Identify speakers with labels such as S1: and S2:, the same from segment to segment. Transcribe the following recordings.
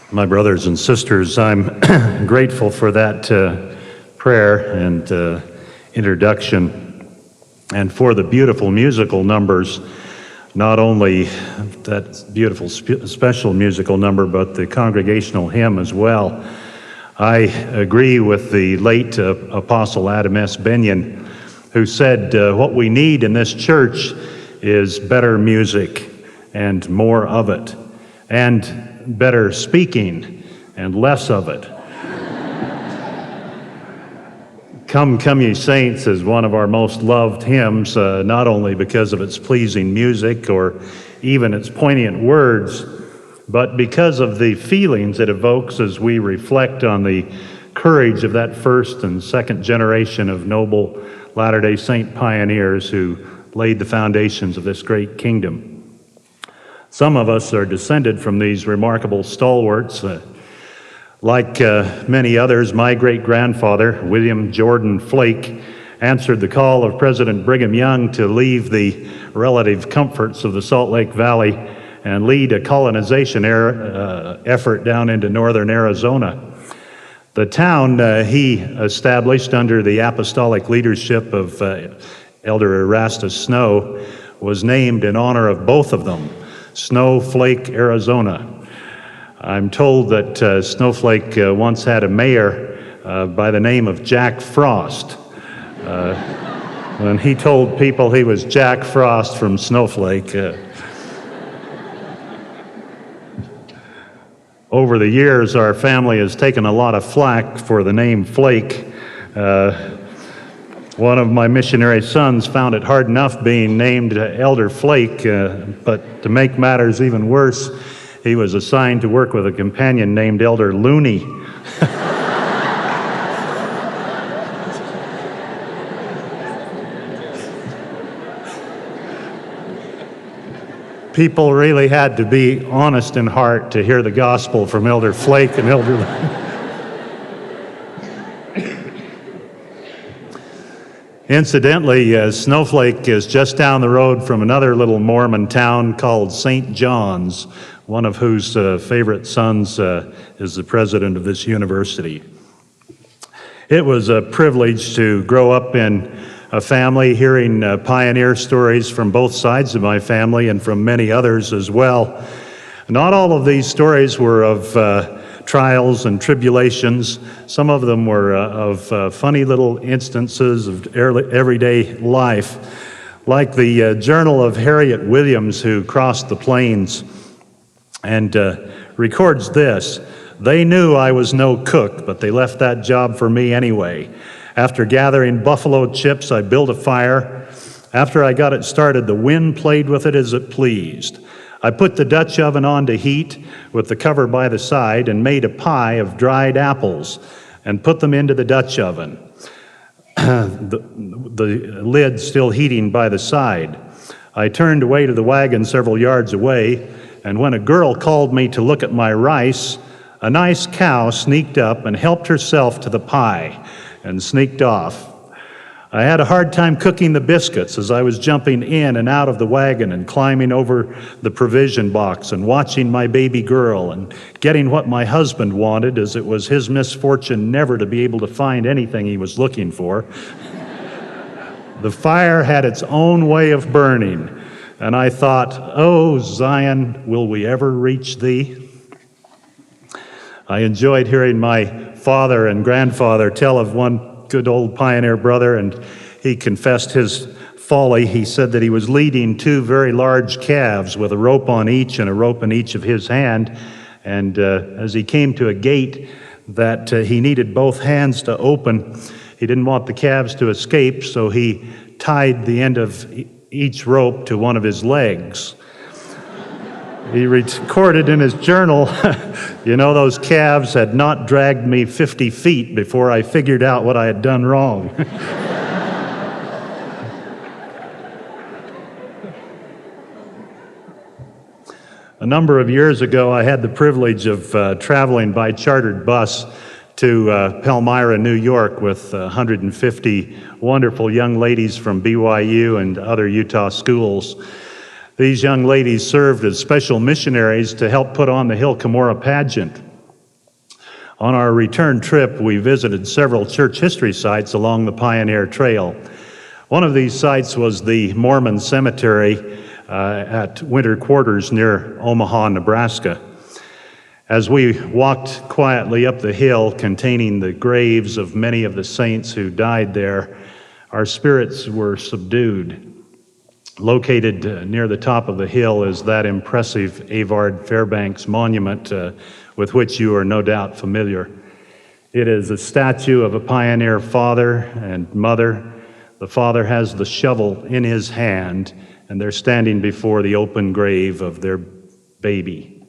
S1: My brothers and sisters, I'm grateful for that prayer and introduction, and for the beautiful musical numbers, not only that beautiful special musical number, but the congregational hymn as well. I agree with the late Apostle Adam S. Benyon, who said, what we need in this church is better music and more of it, and better speaking and less of it. Come, Come Ye Saints is one of our most loved hymns, not only because of its pleasing music or even its poignant words, but because of the feelings it evokes as we reflect on the courage of that first and second generation of noble Latter-day Saint pioneers who laid the foundations of this great kingdom. Some of us are descended from these remarkable stalwarts. Like many others, my great-grandfather, William Jordan Flake, answered the call of President Brigham Young to leave the relative comforts of the Salt Lake Valley and lead a colonization effort down into northern Arizona. The town he established under the apostolic leadership of Elder Erastus Snow was named in honor of both of them, Snowflake, Arizona. I'm told that Snowflake once had a mayor by the name of Jack Frost. When he told people he was Jack Frost from Snowflake. Over the years, our family has taken a lot of flack for the name Flake. One of my missionary sons found it hard enough being named Elder Flake, but to make matters even worse, he was assigned to work with a companion named Elder Looney. People really had to be honest in heart to hear the gospel from Elder Flake and Elder Looney. Incidentally, Snowflake is just down the road from another little Mormon town called St. John's, one of whose favorite sons is the president of this university. It was a privilege to grow up in a family hearing pioneer stories from both sides of my family and from many others as well. Not all of these stories were of trials and tribulations. Some of them were of funny little instances of everyday life, like the journal of Harriet Williams, who crossed the plains, and records this: "They knew I was no cook, but they left that job for me anyway. After gathering buffalo chips, I built a fire. After I got it started, the wind played with it as it pleased. I put the Dutch oven on to heat with the cover by the side and made a pie of dried apples and put them into the Dutch oven, the lid still heating by the side. I turned away to the wagon several yards away, and when a girl called me to look at my rice, a nice cow sneaked up and helped herself to the pie and sneaked off. I had a hard time cooking the biscuits as I was jumping in and out of the wagon and climbing over the provision box and watching my baby girl and getting what my husband wanted, as it was his misfortune never to be able to find anything he was looking for. The fire had its own way of burning, and I thought, oh, Zion, will we ever reach thee? I enjoyed hearing my father and grandfather tell of one good old pioneer brother, and he confessed his folly. He said that he was leading two very large calves with a rope on each and a rope in each of his hand, and as he came to a gate that he needed both hands to open, he didn't want the calves to escape, so he tied the end of each rope to one of his legs. He recorded in his journal, you know, those calves had not dragged me 50 feet before I figured out what I had done wrong. A number of years ago, I had the privilege of traveling by chartered bus to Palmyra, New York, with 150 wonderful young ladies from BYU and other Utah schools. These young ladies served as special missionaries to help put on the Hill Cumorah pageant. On our return trip, we visited several church history sites along the Pioneer Trail. One of these sites was the Mormon Cemetery at winter quarters near Omaha, Nebraska. As we walked quietly up the hill containing the graves of many of the saints who died there, our spirits were subdued. Located near the top of the hill is that impressive Avard Fairbanks monument with which you are no doubt familiar. It is a statue of a pioneer father and mother. The father has the shovel in his hand, and they're standing before the open grave of their baby.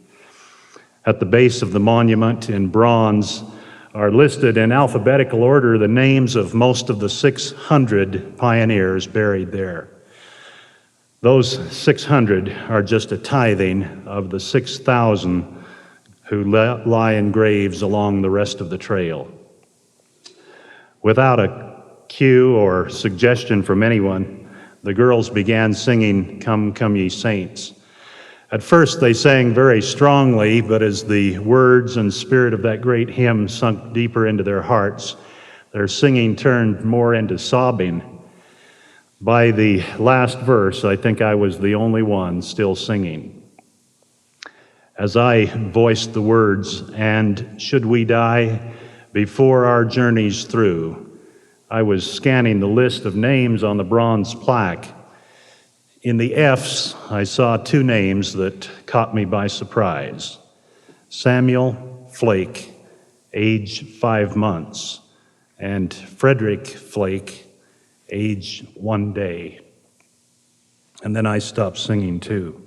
S1: At the base of the monument in bronze are listed in alphabetical order the names of most of the 600 pioneers buried there. Those 600 are just a tithing of the 6,000 who lie in graves along the rest of the trail. Without a cue or suggestion from anyone, the girls began singing, "Come, Come Ye Saints." At first they sang very strongly, but as the words and spirit of that great hymn sunk deeper into their hearts, their singing turned more into sobbing. By the last verse, I think I was the only one still singing. As I voiced the words, "And should we die before our journey's through," I was scanning the list of names on the bronze plaque. In the F's, I saw two names that caught me by surprise. Samuel Flake, age 5 months, and Frederick Flake, age 1 day. And then I stopped singing too.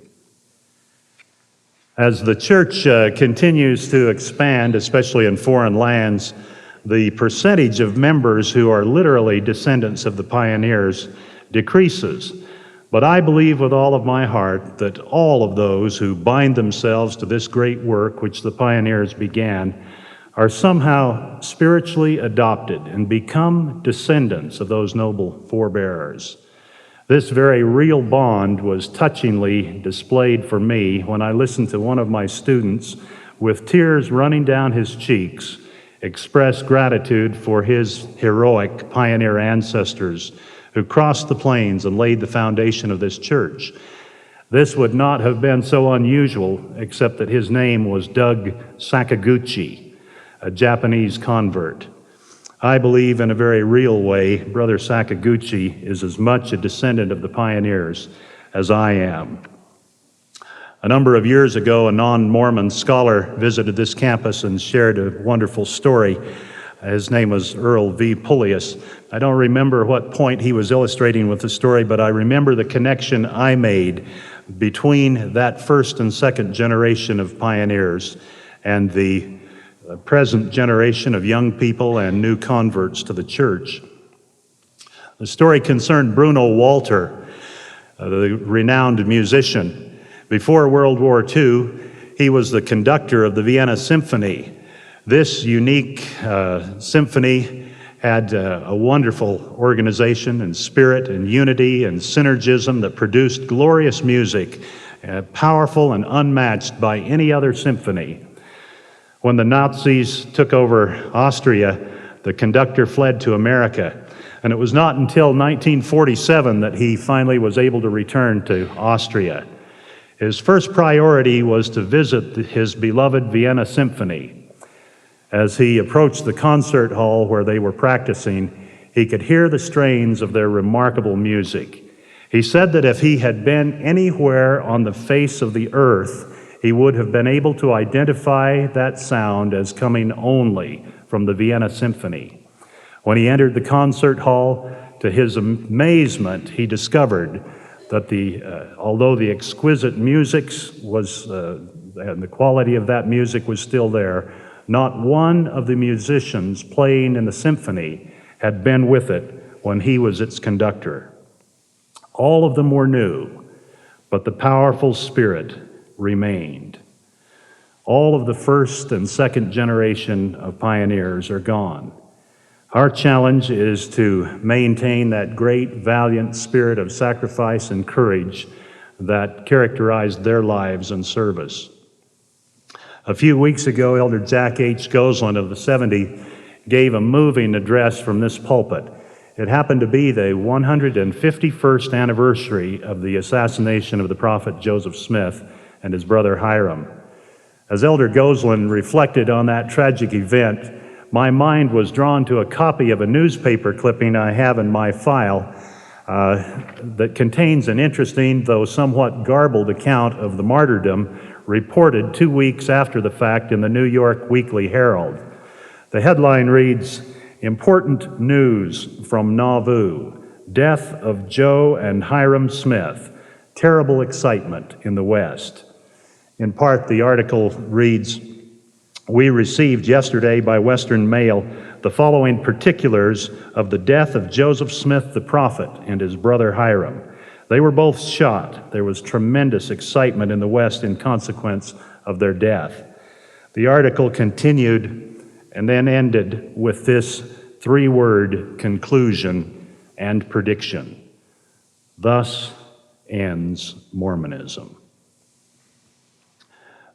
S1: As the church continues to expand, especially in foreign lands, the percentage of members who are literally descendants of the pioneers decreases. But I believe with all of my heart that all of those who bind themselves to this great work which the pioneers began are somehow spiritually adopted and become descendants of those noble forebearers. This very real bond was touchingly displayed for me when I listened to one of my students, with tears running down his cheeks, express gratitude for his heroic pioneer ancestors who crossed the plains and laid the foundation of this church. This would not have been so unusual except that his name was Doug Sakaguchi, a Japanese convert. I believe in a very real way, Brother Sakaguchi is as much a descendant of the pioneers as I am. A number of years ago, a non-Mormon scholar visited this campus and shared a wonderful story. His name was Earl V. Pullius. I don't remember what point he was illustrating with the story, but I remember the connection I made between that first and second generation of pioneers and the present generation of young people and new converts to the church. The story concerned Bruno Walter, the renowned musician. Before World War II, he was the conductor of the Vienna Symphony. This unique symphony had a wonderful organization and spirit and unity and synergism that produced glorious music, powerful and unmatched by any other symphony. When the Nazis took over Austria, the conductor fled to America, and it was not until 1947 that he finally was able to return to Austria. His first priority was to visit his beloved Vienna Symphony. As he approached the concert hall where they were practicing, he could hear the strains of their remarkable music. He said that if he had been anywhere on the face of the earth, he would have been able to identify that sound as coming only from the Vienna Symphony. When he entered the concert hall, to his amazement, he discovered that although the exquisite music was, and the quality of that music was still there, not one of the musicians playing in the symphony had been with it when he was its conductor. All of them were new, but the powerful spirit remained. All of the first and second generation of pioneers are gone. Our challenge is to maintain that great, valiant spirit of sacrifice and courage that characterized their lives and service. A few weeks ago, Elder Jack H. Goslin of the 70 gave a moving address from this pulpit. It happened to be the 151st anniversary of the assassination of the prophet Joseph Smith and his brother Hiram. As Elder Goslin reflected on that tragic event, my mind was drawn to a copy of a newspaper clipping I have in my file that contains an interesting, though somewhat garbled, account of the martyrdom reported 2 weeks after the fact in the New York Weekly Herald. The headline reads, "Important News from Nauvoo, Death of Joe and Hiram Smith, Terrible Excitement in the West." In part, the article reads, "We received yesterday by Western Mail the following particulars of the death of Joseph Smith the prophet and his brother Hiram. They were both shot. There was tremendous excitement in the West in consequence of their death." The article continued and then ended with this three-word conclusion and prediction: "Thus ends Mormonism."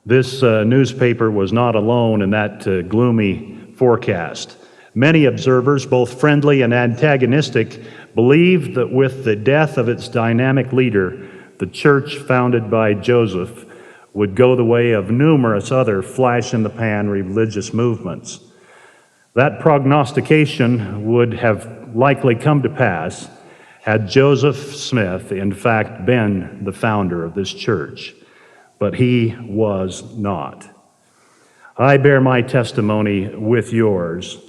S1: This newspaper was not alone in that gloomy forecast. Many observers, both friendly and antagonistic, believed that with the death of its dynamic leader, the church founded by Joseph would go the way of numerous other flash-in-the-pan religious movements. That prognostication would have likely come to pass had Joseph Smith, in fact, been the founder of this church. But he was not. I bear my testimony with yours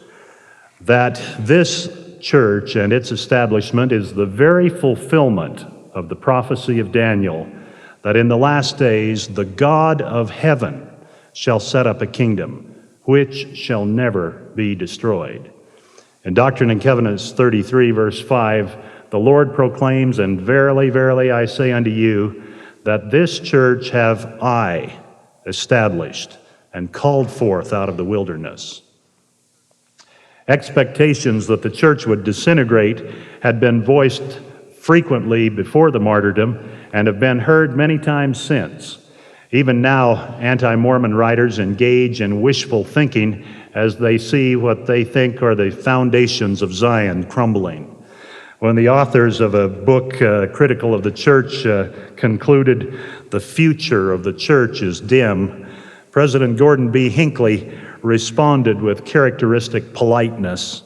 S1: that this church and its establishment is the very fulfillment of the prophecy of Daniel, that in the last days the God of heaven shall set up a kingdom which shall never be destroyed. In Doctrine and Covenants 33, verse 5, the Lord proclaims, "And verily, verily, I say unto you, that this church have I established and called forth out of the wilderness." Expectations that the church would disintegrate had been voiced frequently before the martyrdom and have been heard many times since. Even now, anti-Mormon writers engage in wishful thinking as they see what they think are the foundations of Zion crumbling. When the authors of a book critical of the church concluded, "The future of the church is dim," President Gordon B. Hinckley responded with characteristic politeness,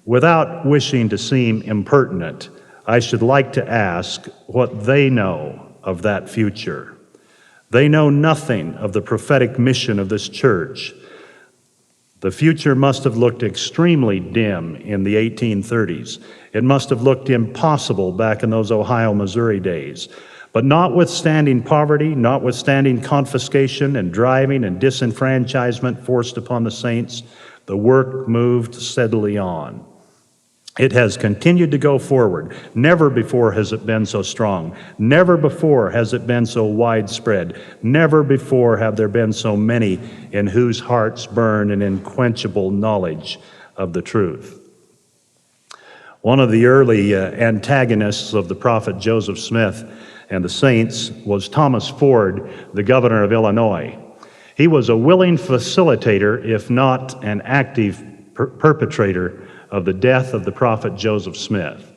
S1: "Without wishing to seem impertinent, I should like to ask what they know of that future. They know nothing of the prophetic mission of this church. The future must have looked extremely dim in the 1830s. It must have looked impossible back in those Ohio, Missouri days. But notwithstanding poverty, notwithstanding confiscation and driving and disenfranchisement forced upon the saints, the work moved steadily on. It has continued to go forward. Never before has it been so strong. Never before has it been so widespread. Never before have there been so many in whose hearts burn an unquenchable knowledge of the truth." One of the early antagonists of the prophet Joseph Smith and the saints was Thomas Ford, the governor of Illinois. He was a willing facilitator, if not an active perpetrator, of the death of the prophet Joseph Smith.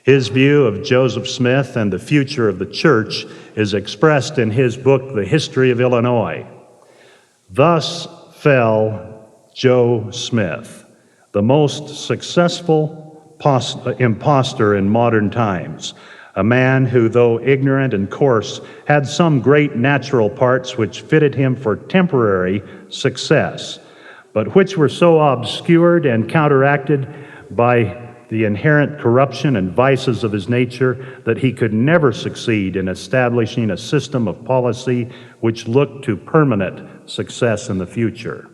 S1: His view of Joseph Smith and the future of the church is expressed in his book, The History of Illinois. "Thus fell Joe Smith, the most successful impostor in modern times, a man who, though ignorant and coarse, had some great natural parts which fitted him for temporary success, but which were so obscured and counteracted by the inherent corruption and vices of his nature that he could never succeed in establishing a system of policy which looked to permanent success in the future."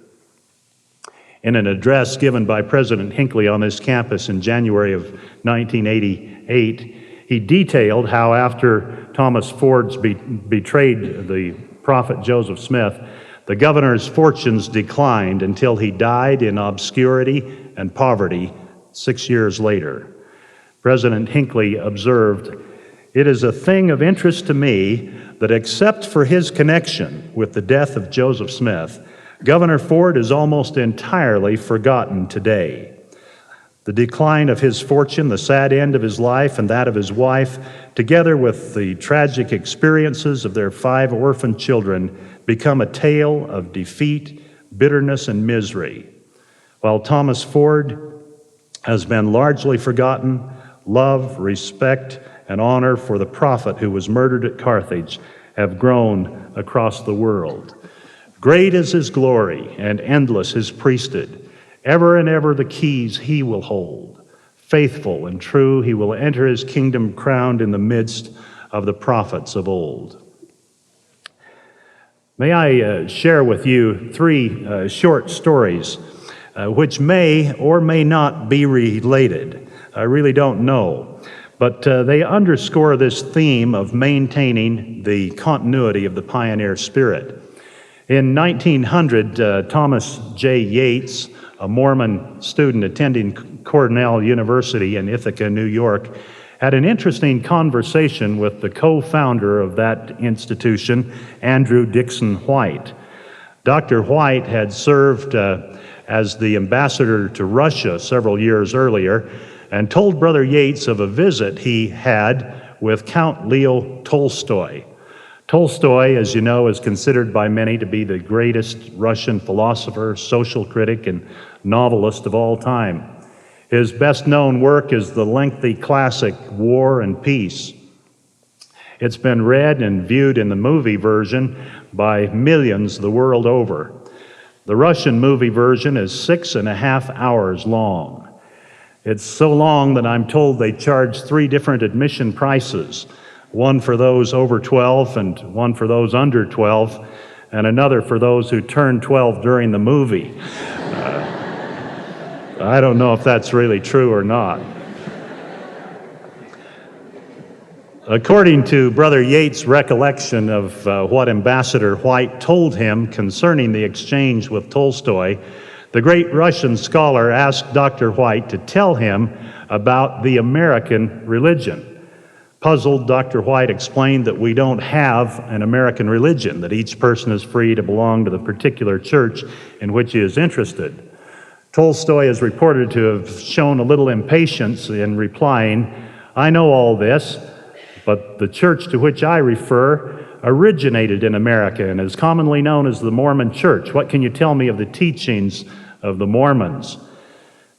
S1: In an address given by President Hinckley on this campus in January of 1988, he detailed how after Thomas Ford betrayed the prophet Joseph Smith, the governor's fortunes declined until he died in obscurity and poverty 6 years later. President Hinckley observed, "It is a thing of interest to me that except for his connection with the death of Joseph Smith, Governor Ford is almost entirely forgotten today. The decline of his fortune, the sad end of his life and that of his wife, together with the tragic experiences of their 5 orphan children, become a tale of defeat, bitterness, and misery. While Thomas Ford has been largely forgotten, love, respect, and honor for the prophet who was murdered at Carthage have grown across the world. Great is his glory and endless his priesthood. Ever and ever the keys he will hold. Faithful and true, he will enter his kingdom crowned in the midst of the prophets of old. May I share with you 3 short stories which may or may not be related. I really don't know. But they underscore this theme of maintaining the continuity of the pioneer spirit. In 1900, Thomas J. Yates, a Mormon student attending Cornell University in Ithaca, New York, had an interesting conversation with the co-founder of that institution, Andrew Dixon White. Dr. White had served as the ambassador to Russia several years earlier and told Brother Yates of a visit he had with Count Leo Tolstoy. Tolstoy, as you know, is considered by many to be the greatest Russian philosopher, social critic, and novelist of all time. His best-known work is the lengthy classic War and Peace. It's been read and viewed in the movie version by millions the world over. The Russian movie version is 6.5 hours long. It's so long that I'm told they charge 3 different admission prices, one for those over 12 and one for those under 12, and another for those who turn 12 during the movie. I don't know if that's really true or not. According to Brother Yates' recollection of what Ambassador White told him concerning the exchange with Tolstoy, the great Russian scholar asked Dr. White to tell him about the American religion. Puzzled, Dr. White explained that we don't have an American religion, that each person is free to belong to the particular church in which he is interested. Tolstoy is reported to have shown a little impatience in replying, "I know all this, but the church to which I refer originated in America and is commonly known as the Mormon Church. What can you tell me of the teachings of the Mormons?"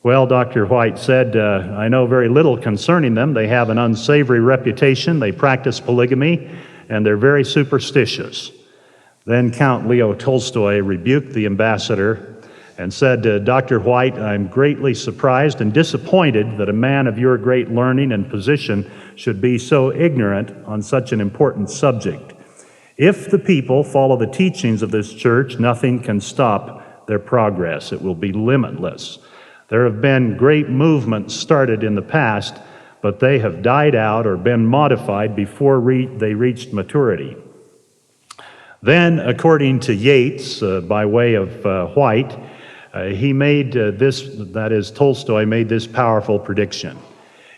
S1: Well, Dr. White said, "I know very little concerning them. They have an unsavory reputation, they practice polygamy, and they're very superstitious." Then Count Leo Tolstoy rebuked the ambassador and said, "Dr. White, I'm greatly surprised and disappointed that a man of your great learning and position should be so ignorant on such an important subject. If the people follow the teachings of this church, nothing can stop their progress. It will be limitless. There have been great movements started in the past, but they have died out or been modified before they reached maturity." Then, according to Yates, by way of White, he made Tolstoy made this powerful prediction.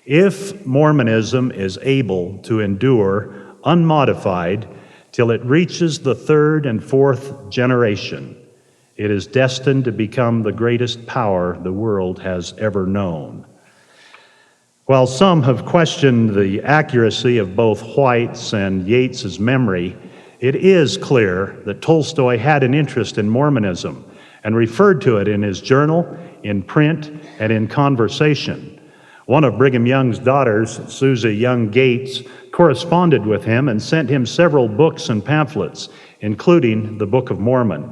S1: If Mormonism is able to endure unmodified till it reaches the 3rd and 4th generation, it is destined to become the greatest power the world has ever known. While some have questioned the accuracy of both White's and Yates's memory, it is clear that Tolstoy had an interest in Mormonism and referred to it in his journal, in print, and in conversation. One of Brigham Young's daughters, Susie Young Gates, corresponded with him and sent him several books and pamphlets, including the Book of Mormon.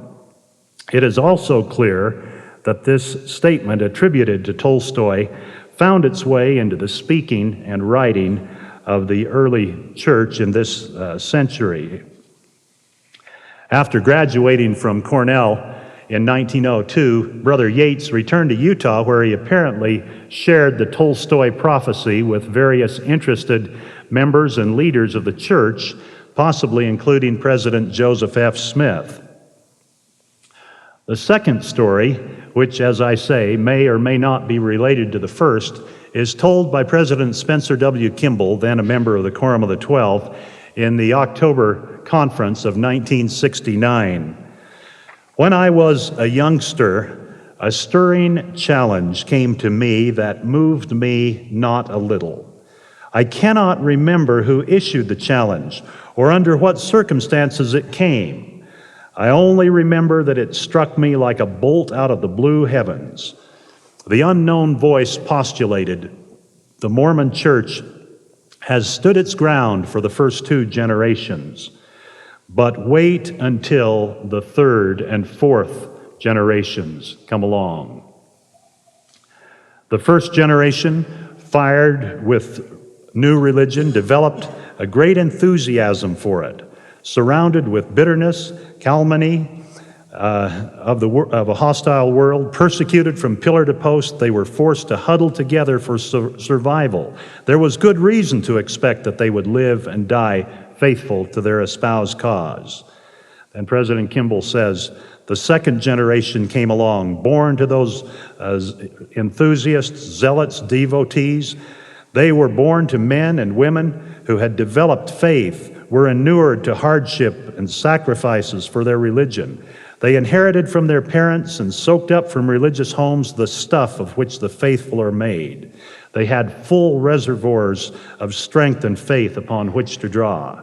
S1: It is also clear that this statement attributed to Tolstoy found its way into the speaking and writing of the early church in this century. After graduating from Cornell in 1902, Brother Yates returned to Utah, where he apparently shared the Tolstoy prophecy with various interested members and leaders of the church, possibly including President Joseph F. Smith. The second story, which, as I say, may or may not be related to the first, is told by President Spencer W. Kimball, then a member of the Quorum of the 12, in the October conference of 1969. When I was a youngster, a stirring challenge came to me that moved me not a little. I cannot remember who issued the challenge or under what circumstances it came. I only remember that it struck me like a bolt out of the blue heavens. The unknown voice postulated, the Mormon Church has stood its ground for the first 2 generations, but wait until the 3rd and 4th generations come along. The first generation, fired with new religion, developed a great enthusiasm for it. Surrounded with bitterness, calumny of a hostile world, persecuted from pillar to post, they were forced to huddle together for survival. There was good reason to expect that they would live and die faithful to their espoused cause. And President Kimball says, the second generation came along, born to those enthusiasts, zealots, devotees. They were born to men and women who had developed faith, were inured to hardship and sacrifices for their religion. They inherited from their parents and soaked up from religious homes the stuff of which the faithful are made. They had full reservoirs of strength and faith upon which to draw.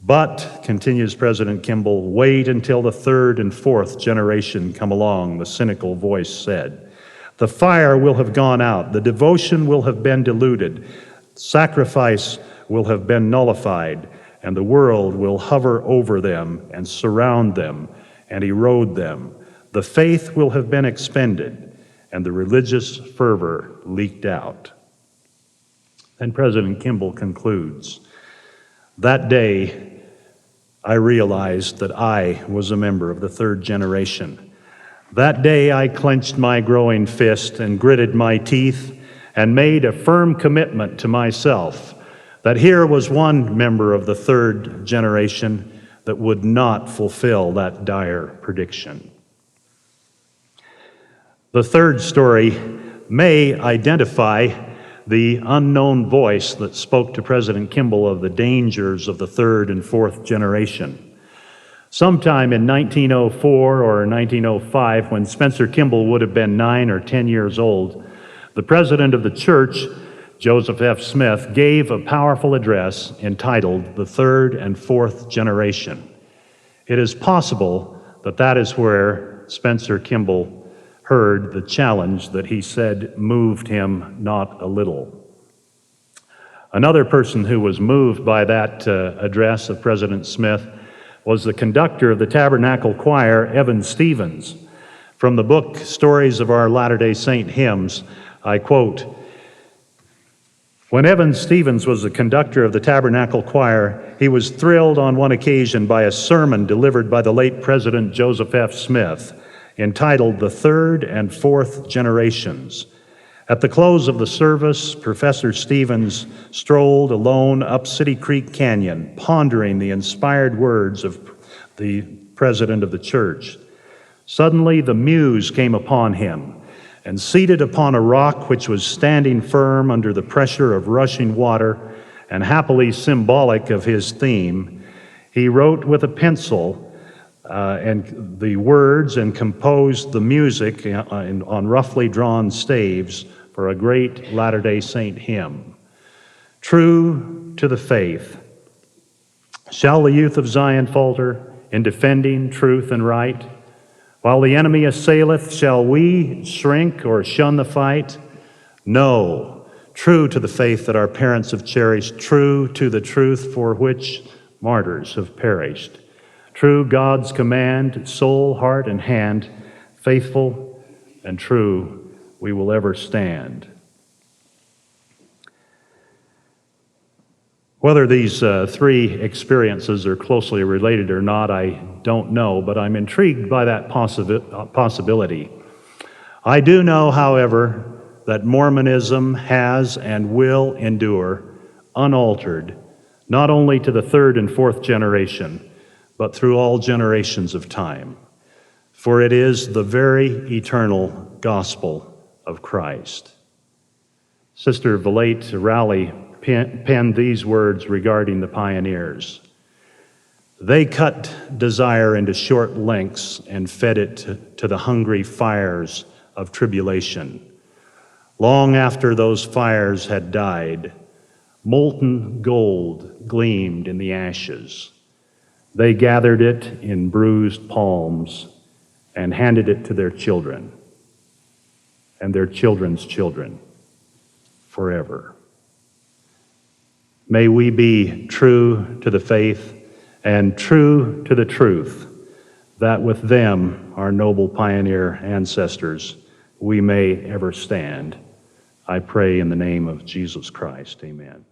S1: But, continues President Kimball, wait until the 3rd and 4th generation come along, the cynical voice said. The fire will have gone out, the devotion will have been diluted, sacrifice will have been nullified, and the world will hover over them and surround them and erode them. The faith will have been expended, and the religious fervor leaked out. Then President Kimball concludes, that day I realized that I was a member of the 3rd generation. That day I clenched my growing fist and gritted my teeth and made a firm commitment to myself that here was one member of the 3rd generation that would not fulfill that dire prediction. The third story may identify the unknown voice that spoke to President Kimball of the dangers of the 3rd and 4th generation. Sometime in 1904 or 1905, when Spencer Kimball would have been 9 or 10 years old, the president of the church, Joseph F. Smith, gave a powerful address entitled The 3rd and 4th Generation. It is possible that that is where Spencer Kimball heard the challenge that he said moved him not a little. Another person who was moved by that address of President Smith was the conductor of the Tabernacle Choir, Evan Stevens. From the book Stories of Our Latter-day Saint Hymns, I quote, when Evan Stevens was the conductor of the Tabernacle Choir, he was thrilled on one occasion by a sermon delivered by the late President Joseph F. Smith, entitled The 3rd and 4th Generations. At the close of the service, Professor Stevens strolled alone up City Creek Canyon, pondering the inspired words of the president of the church. Suddenly, the muse came upon him, and seated upon a rock which was standing firm under the pressure of rushing water, and happily symbolic of his theme, he wrote with a pencil and the words and composed the music on roughly drawn staves for a great Latter-day Saint hymn. True to the faith, shall the youth of Zion falter in defending truth and right? While the enemy assaileth, shall we shrink or shun the fight? No, true to the faith that our parents have cherished, true to the truth for which martyrs have perished. True God's command, soul, heart, and hand, faithful and true we will ever stand. Whether these three experiences are closely related or not, I don't know, but I'm intrigued by that possibility. I do know, however, that Mormonism has and will endure unaltered, not only to the 3rd and 4th generation, but through all generations of time. For it is the very eternal gospel of Christ. Sister Valette Rowley penned these words regarding the pioneers. They cut desire into short lengths and fed it to the hungry fires of tribulation. Long after those fires had died, molten gold gleamed in the ashes. They gathered it in bruised palms and handed it to their children and their children's children forever. May we be true to the faith and true to the truth, that with them, our noble pioneer ancestors, we may ever stand. I pray in the name of Jesus Christ, amen.